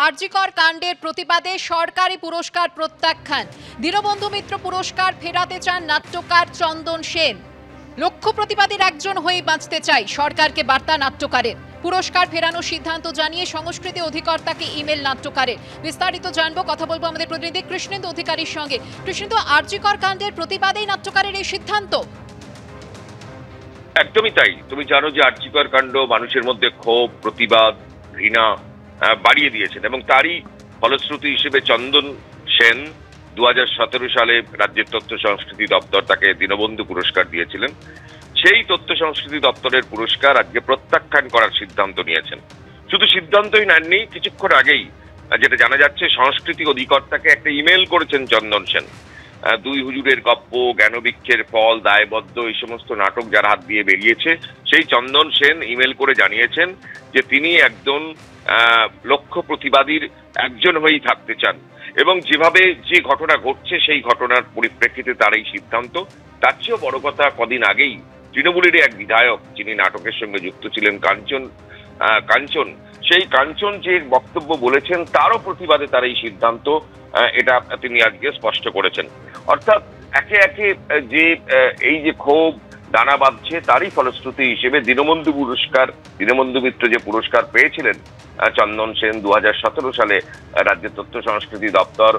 আরজিকর কাণ্ডের প্রতিবাদে সরকারি পুরস্কার প্রত্যাখ্যান। দীনবন্ধু মিত্র পুরস্কার ফেরাতে চান নাট্যকার চন্দন সেন। লক্ষ্য প্রতিবাদের একজন হয়ে বাঁচতে চাই, সরকারকে বার্তা নাট্যকারের। পুরস্কার ফেরানোর সিদ্ধান্ত জানিয়ে সংস্কৃতি অধিকর্তাকে ইমেল নাট্যকারের। বিস্তারিত জানবো, কথা বলবো আমাদের প্রতিনিধি কৃষ্ণেন্দু অধিকারীর সঙ্গে। কৃষ্ণেন্দু, আরজিকর কাণ্ডের প্রতিবাদেই নাট্যকারের এই সিদ্ধান্ত? একদমই তাই। তুমি জানো যে আরজিকর কাণ্ড মানুষের মধ্যে ক্ষোভ, প্রতিবাদ, ঘৃণা বাড়িয়ে দিয়েছেন এবং তারই ফলশ্রুতি হিসেবে চন্দন সেন 2017 সালে রাজ্যের তথ্য সংস্কৃতি দপ্তর তাকে দীনবন্ধু পুরস্কার দিয়েছিলেন। সেই তথ্য সংস্কৃতি দপ্তরের পুরস্কার আজকে প্রত্যাখ্যান করার সিদ্ধান্ত নিয়েছেন। শুধু সিদ্ধান্তই নেননি, কিছুক্ষণ আগেই যেটা জানা যাচ্ছে সংস্কৃতি অধিকর্তাকে একটা ইমেল করেছেন চন্দন সেন। দুই হুজুরের গপ্প, জ্ঞানবৃক্ষের ফল, দায়বদ্ধ, এই সমস্ত নাটক যার হাত দিয়ে বেরিয়েছে, সেই চন্দন সেন ইমেল করে জানিয়েছেন যে তিনি একজন লক্ষ্য প্রতিবাদীর একজন হয়েই থাকতে চান এবং যেভাবে যে ঘটনা ঘটছে সেই ঘটনার পরিপ্রেক্ষিতে তার এই সিদ্ধান্ত। তার চেয়েও বড় কথা, কদিন আগেই তৃণমূলের এক বিধায়ক যিনি নাটকের সঙ্গে যুক্ত ছিলেন, কাঞ্চন, সেই কাঞ্চন যে বক্তব্য বলেছেন তারও প্রতিবাদে তার এই সিদ্ধান্ত, এটা তিনি আজকে স্পষ্ট করেছেন। অর্থাৎ একে একে যে এই যে ক্ষোভ দানা বাঁধছে তারই ফলশ্রুতি হিসেবে দীনবন্ধু মিত্র যে পুরস্কার পেয়েছিলেন চন্দন সেন 2017 সালে রাজ্যের তথ্য সংস্কৃতি দপ্তর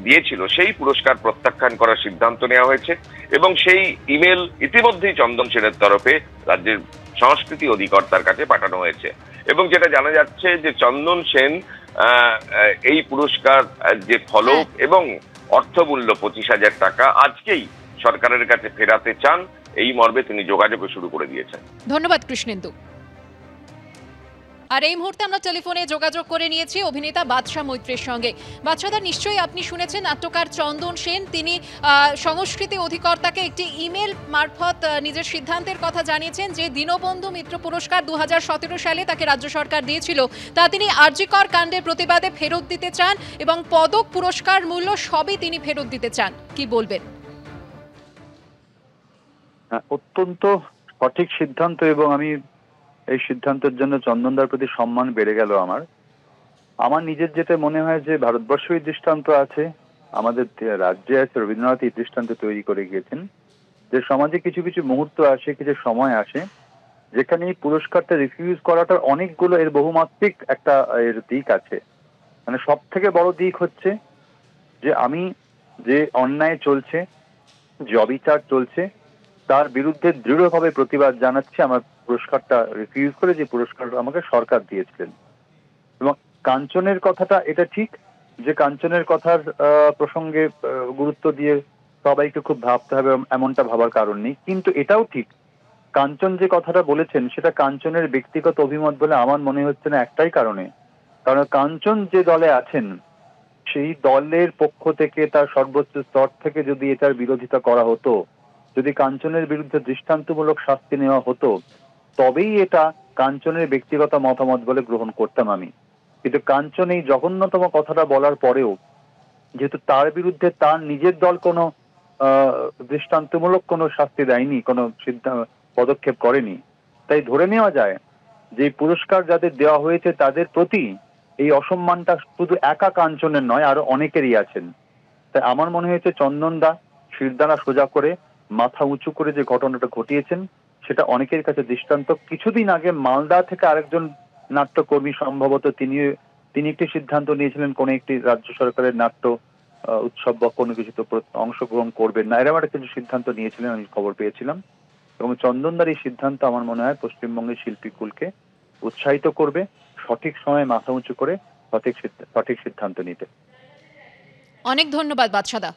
দিয়েছিল, সেই পুরস্কার প্রত্যাখ্যান করার সিদ্ধান্ত নেওয়া হয়েছে এবং সেই ইমেল ইতিমধ্যেই চন্দন সেনের তরফে রাজ্যের সংস্কৃতি অধিকর্তার কাছে পাঠানো হয়েছে। এবং যেটা জানা যাচ্ছে যে চন্দন সেন এই পুরস্কার যে ফলক এবং অর্থমূল্য 25,000 টাকা আজকেই সরকারের কাছে ফেরাতে চান, এই মর্মে তিনি যোগাযোগ শুরু করে দিয়েছেন। ধন্যবাদ কৃষ্ণেন্দু। আর এই মুহূর্তে আমরা টেলিফোনে যোগাযোগ করে নিয়েছি অভিনেতা বাদশা মৈত্রের সঙ্গে। বাদশাদা, নিশ্চয়ই আপনি শুনেছেন নাট্যকার চন্দন সেন তিনি সংস্কৃতি অধিকর্তাকে একটি ইমেল মারফত নিজের সিদ্ধান্তের কথা জানিয়েছেন যে দীনবন্ধু মিত্র পুরস্কার 2017 সালে তাকে রাজ্য সরকার দিয়েছিল, তা তিনি আরজিকর কাণ্ডের প্রতিবাদে ফেরত দিতে চান এবং পদক, পুরস্কার মূল্য সবই তিনি ফেরত দিতে চান। কি বলবেন? অত্যন্ত সঠিক সিদ্ধান্ত এবং আমি এই সিদ্ধান্তের জন্য চন্দনদার প্রতি সম্মান বেড়ে গেল। আমার নিজের যেটা মনে হয় যে ভারতবর্ষের দৃষ্টান্ত আছে, আমাদের রাজ্যে আছে, রবীন্দ্রনাথ এই দৃষ্টান্ত তৈরি করে গিয়েছেন যে সমাজে কিছু কিছু মুহূর্ত আসে, কিছু সময় আসে যেখানে এই পুরস্কারটা রিফিউজ করাটার অনেকগুলো এর বহুমাত্রিক একটা এর দিক আছে। মানে সব থেকে বড় দিক হচ্ছে যে আমি যে অন্যায় চলছে, যে অবিচার চলছে তার বিরুদ্ধে দৃঢ়ভাবে প্রতিবাদ জানাচ্ছি। আমার পুরস্কারটা রিফিউজ করে যে পুরস্কার আমাকে সরকার দিয়েছিলেন। এবং কাঞ্চনের কথাটা এটা ঠিক যে কাঞ্চনের কথার প্রসঙ্গে গুরুত্ব দিয়ে সবাইকে খুব ভাবতে হবে, এমনটা ভাবার কারণ নেই। কিন্তু এটাও ঠিক, কাঞ্চন যে কথাটা বলেছেন সেটা কাঞ্চনের ব্যক্তিগত অভিমত বলে আমার মনে হচ্ছে না, একটাই কারণে। কারণ কাঞ্চন যে দলে আছেন সেই দলের পক্ষ থেকে তার সর্বোচ্চ স্তর থেকে যদি এটার বিরোধিতা করা হতো, যদি কাঞ্চনের বিরুদ্ধে দৃষ্টান্তমূলক শাস্তি নেওয়া হতো, তবেই এটা কাঞ্চনের ব্যক্তিগত মতামত বলে গ্রহণ করতাম আমি। কিন্তু কাঞ্চন এই জঘন্যতম কথাটা বলার পরেও যেহেতু তার বিরুদ্ধে তার নিজের দল কোনো দৃষ্টান্তমূলক কোনো শাস্তি দেয়নি, কোনো পদক্ষেপ করেনি, তাই ধরে নেওয়া যায় যে পুরস্কার যাদের দেওয়া হয়েছে তাদের প্রতি এই অসম্মানটা শুধু একা কাঞ্চনের নয়, আরো অনেকেরই আছেন। তাই আমার মনে হয়েছে চন্দনদা শিরদাঁড়া সোজা করে মাথা উঁচু করে যে ঘটনাটা ঘটিয়েছেন সেটা অনেকের কাছে দৃষ্টান্ত। কিছুদিন আগে মালদা থেকে আরেকজন নাট্যকর্মী সম্ভবত তিনি একটি সিদ্ধান্ত নিয়েছিলেন কোন একটি রাজ্য সরকারের নাট্য উৎসব বা কোনো কিছুতে অংশগ্রহণ করবেন না, এরকম একটা কিছু সিদ্ধান্ত নিয়েছিলেন, আমি খবর পেয়েছিলাম। এবং চন্দনদার এই সিদ্ধান্ত আমার মনে হয় পশ্চিমবঙ্গের শিল্পীকুলকে উৎসাহিত করবে সঠিক সময়ে মাথা উঁচু করে সঠিক সিদ্ধান্ত নিতে। অনেক ধন্যবাদ বাদশাদা।